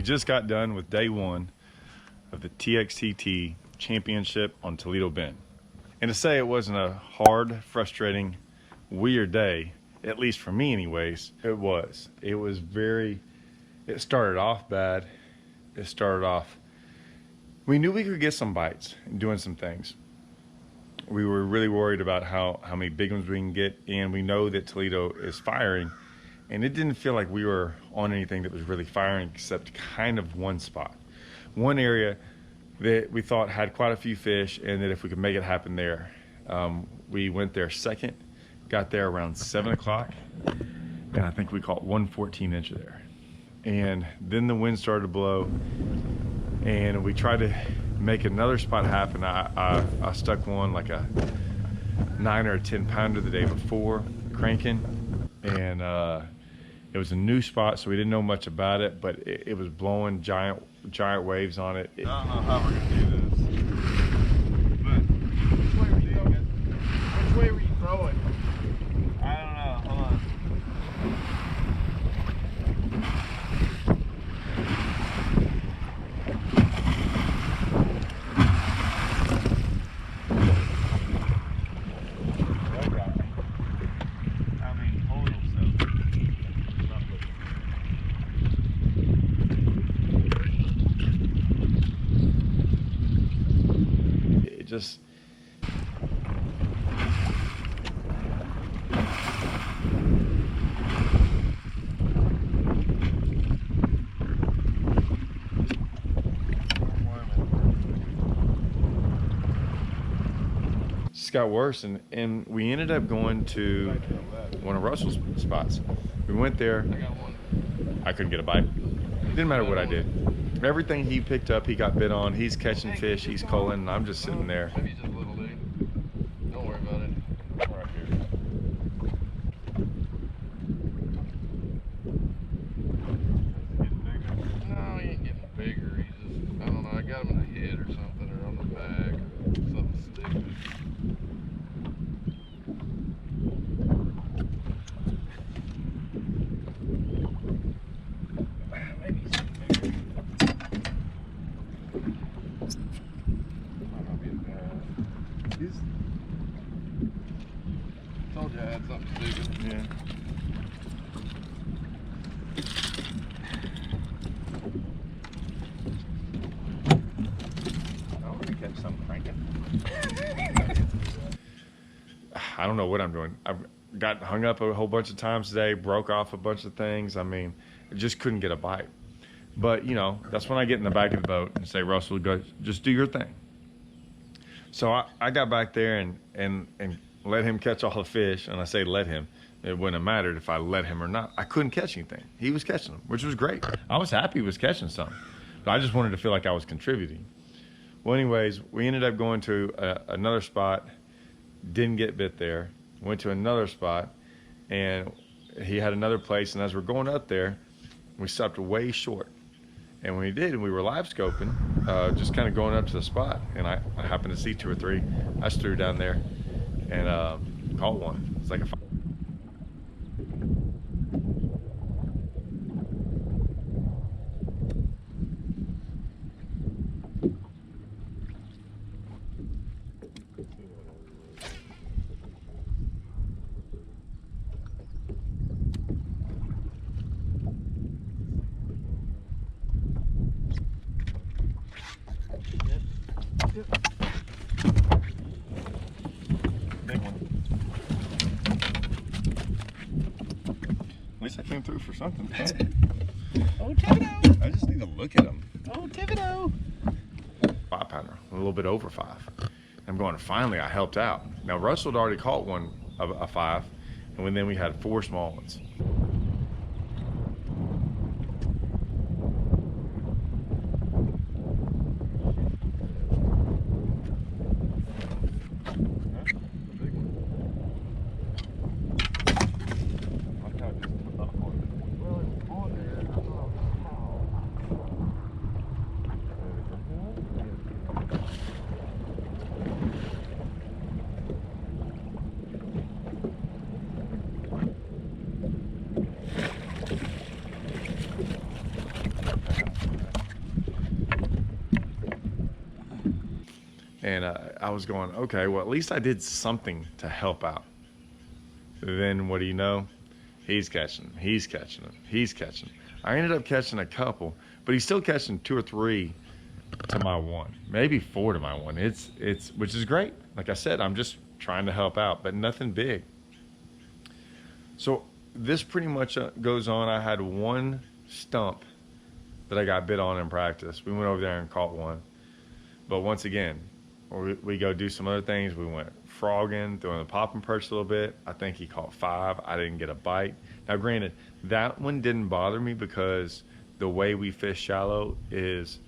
We just got done with day one of the TXTT Championship on Toledo Bend. And to say it wasn't a hard, frustrating, weird day, at least for me anyways, it was. It started off bad. We knew we could get some bites doing some things. We were really worried about how many big ones we can get, and we know that Toledo is firing, and it didn't feel like we were on anything that was really firing except kind of one spot. One area that we thought had quite a few fish, and that if we could make it happen there. We went there second, got there around 7 o'clock, and I think we caught 1 14-incher there. And then the wind started to blow, and we tried to make another spot happen. I stuck one like a 9 or a 10 pounder the day before, cranking, and it was a new spot, so we didn't know much about it, but it was blowing giant waves on it. I don't know how we're gonna do this, but which way were you throwing? I don't know. Hold on. Just got worse, and we ended up going to one of Russell's spots. We went there. I couldn't get a bite. Didn't matter what I did. Everything he picked up, he got bit on. He's catching fish, he's culling, and I'm just sitting there. Maybe just a little dude. Don't worry about it. Right here. No, he ain't getting bigger. He's just, I don't know, I got him in the head or something, or on the back, or something sticking. Told you I had something stupid. Yeah. I want to catch something cranking. I don't know what I'm doing. I got hung up a whole bunch of times today, broke off a bunch of things. I mean, I just couldn't get a bite. But, you know, that's when I get in the back of the boat and say, Russell, go, just do your thing. So I got back there and let him catch all the fish. And I say let him. It wouldn't have mattered if I let him or not. I couldn't catch anything. He was catching them, which was great. I was happy he was catching some. But I just wanted to feel like I was contributing. Well, anyways, we ended up going to another spot. Didn't get bit there. Went to another spot. And he had another place. And as we're going up there, we stopped way short. And when we did, we were live scoping, just kind of going up to the spot. And I happened to see 2 or 3. I just threw down there and caught one. It's like a big one. At least I came through for something. Oh, Thibodeau! I just need to look at them. Oh, Thibodeau! 5 pounder, a little bit over 5. I'm going, finally I helped out. Now Russell had already caught one of a 5, and then we had 4 small ones. And I was going, okay, well, at least I did something to help out. Then what do you know? He's catching them. He's catching them. He's catching them. I ended up catching a couple, but he's still catching 2 or 3 to my 1, maybe 4 to my 1. It's which is great. Like I said, I'm just trying to help out, but nothing big. So this pretty much goes on. I had 1 stump that I got bit on in practice. We went over there and caught one. But once again, we go do some other things. We went frogging, throwing the popping perch a little bit. I think he caught 5. I didn't get a bite. Now, granted, that one didn't bother me because the way we fish shallow is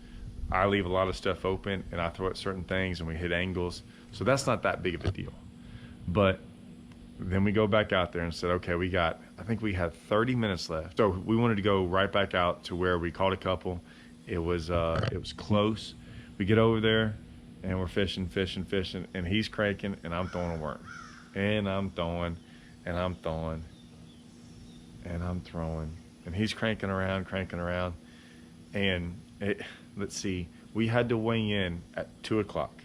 I leave a lot of stuff open and I throw at certain things and we hit angles. So that's not that big of a deal. But then we go back out there and said, okay, I think we had 30 minutes left. So we wanted to go right back out to where we caught a couple. It was close. We get over there and we're fishing, and he's cranking and I'm throwing a worm. And I'm throwing, and I'm throwing, and I'm throwing. And he's cranking around. And let's see, we had to weigh in at 2 o'clock,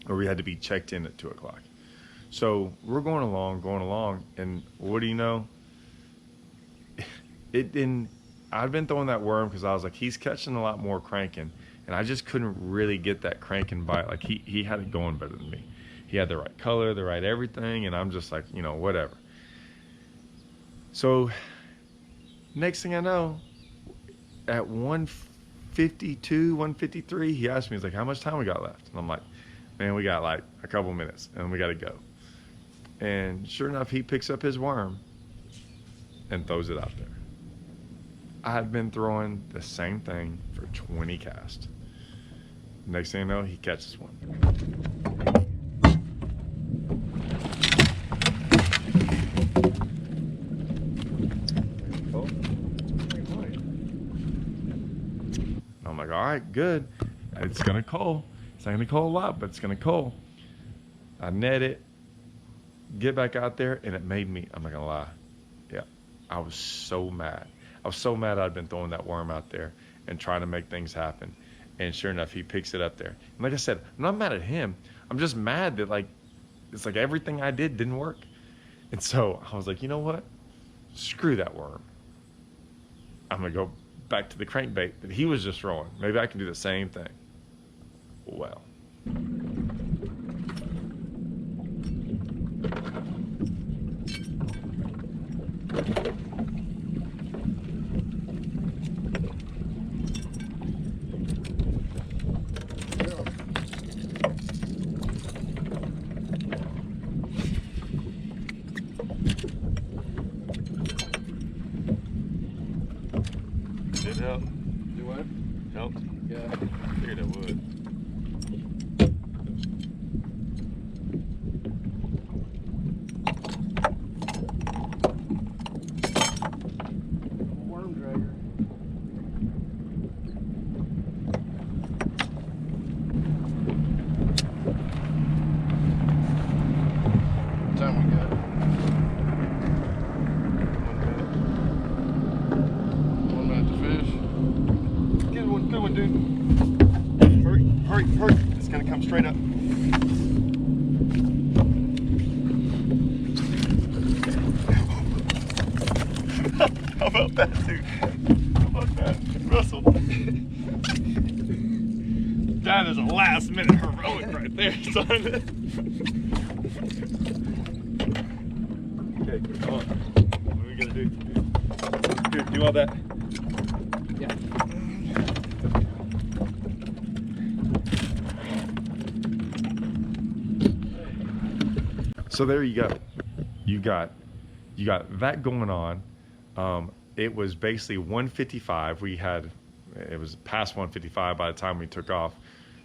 or we had to be checked in at 2 o'clock. So we're going along, and what do you know? I'd been throwing that worm because I was like, he's catching a lot more cranking, and I just couldn't really get that cranking bite. Like he had it going better than me. He had the right color, the right everything, and I'm just like, whatever. So next thing I know, at 1:52, 1:53, he asked me, he's like, how much time we got left? And I'm like, man, we got like a couple minutes and we got to go. And sure enough, he picks up his worm and throws it out there. I had been throwing the same thing for 20 casts. Next thing you know, he catches one. I'm like, all right, good. It's going to coal. It's not going to coal a lot, but it's going to coal. I net it, get back out there, and it made me, I'm not going to lie, yeah, I was so mad. I was so mad I'd been throwing that worm out there and trying to make things happen. And sure enough, he picks it up there. And like I said, I'm not mad at him. I'm just mad that it's like everything I did didn't work. And so I was like, you know what? Screw that worm. I'm going to go back to the crankbait that he was just throwing. Maybe I can do the same thing. Well. Did it help? Do what? Helped? Yeah. I figured it would. Worm dragger. What time we got? 1 minute to fish. Good one, dude. Hurry. It's gonna come straight up. How about that, dude? How about that? Russell. That is a last minute heroic right there, son. Okay, come on. What are we gonna do? Here, do all that. Yeah. So there you go. You got that going on. It was basically 1:55. It was past 1:55 by the time we took off.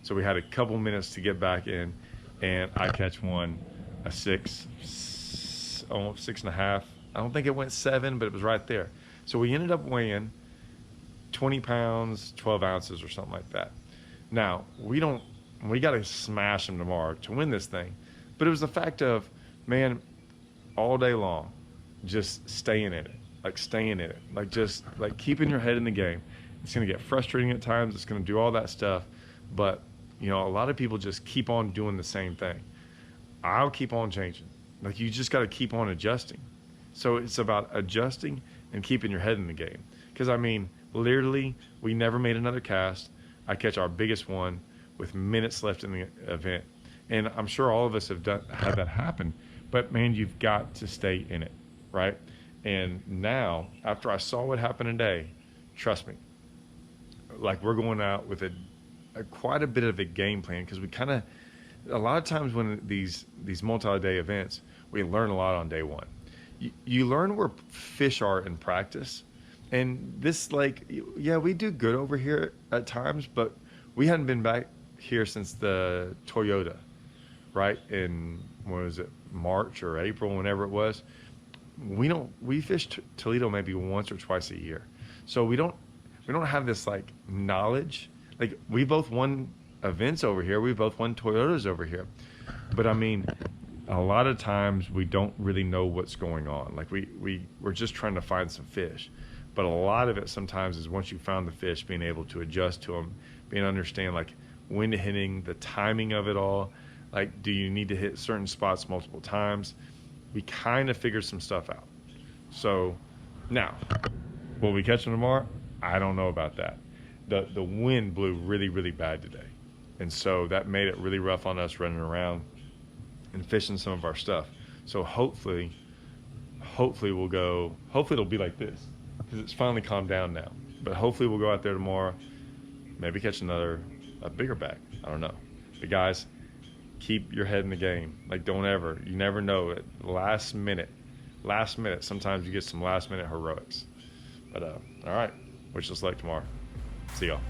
So we had a couple minutes to get back in, and I catch one, a 6, almost 6.5. I don't think it went 7, but it was right there. So we ended up weighing 20 pounds, 12 ounces or something like that. Now, we got to smash them tomorrow to win this thing. But it was the fact of, man, all day long, just staying in it. Just keeping your head in the game. It's going to get frustrating at times. It's going to do all that stuff. But You know, a lot of people just keep on doing the same thing. I'll keep on changing. Like, you just got to keep on adjusting. So it's about adjusting and keeping your head in the game. Because, I mean, literally, we never made another cast. I catch our biggest one with minutes left in the event. And I'm sure all of us have had that happen. But, man, you've got to stay in it, right? And now, after I saw what happened today, trust me, like, we're going out with quite a bit of a game plan, because we kind of, a lot of times when these multi-day events, we learn a lot on day one. You learn where fish are in practice. And this, like, yeah, we do good over here at times, but we hadn't been back here since the Toyota, right? In, what was it, March or April, whenever it was. We fish Toledo maybe once or twice a year. So we don't have this, like, knowledge. Like, we both won events over here. We both won Toyotas over here. But, I mean, a lot of times we don't really know what's going on. Like, we're just trying to find some fish. But a lot of it sometimes is, once you found the fish, being able to adjust to them, being able to understand, like, when to hitting, the timing of it all. Like, do you need to hit certain spots multiple times? We kind of figured some stuff out. So, now, will we catch them tomorrow? I don't know about that. The wind blew really, really bad today. And so that made it really rough on us running around and fishing some of our stuff. So hopefully it'll be like this, because it's finally calmed down now. But hopefully we'll go out there tomorrow, maybe catch a bigger bag. I don't know. But guys, keep your head in the game. Like, you never know. At last minute, sometimes you get some last minute heroics. But all right, wish us luck tomorrow. See y'all.